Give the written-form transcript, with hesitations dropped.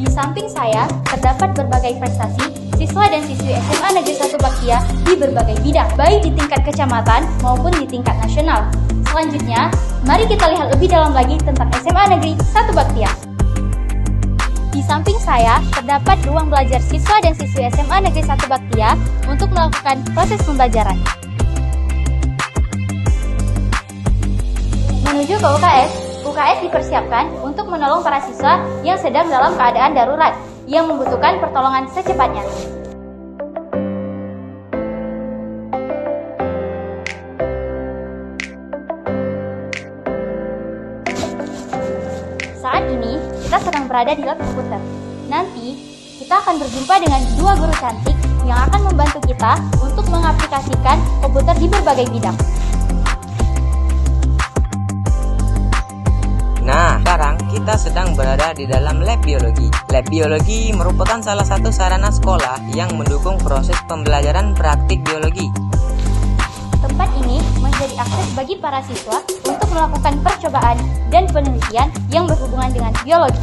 Di samping saya, terdapat berbagai prestasi siswa dan siswi SMA Negeri 1 Baktia di berbagai bidang, baik di tingkat kecamatan maupun di tingkat nasional. Selanjutnya, mari kita lihat lebih dalam lagi tentang SMA Negeri 1 Baktia. Di samping saya, terdapat ruang belajar siswa dan siswi SMA Negeri 1 Baktia untuk melakukan proses pembelajaran. Menuju ke UKS dipersiapkan untuk menolong para siswa yang sedang dalam keadaan darurat, yang membutuhkan pertolongan secepatnya. Saat ini, kita sedang berada di lab komputer. Nanti, kita akan berjumpa dengan dua guru cantik yang akan membantu kita untuk mengaplikasikan komputer di berbagai bidang. Nah, sekarang kita sedang berada di dalam lab biologi. Lab biologi merupakan salah satu sarana sekolah yang mendukung proses pembelajaran praktik biologi. Tempat ini menjadi akses bagi para siswa untuk melakukan percobaan dan penelitian yang berhubungan dengan biologi.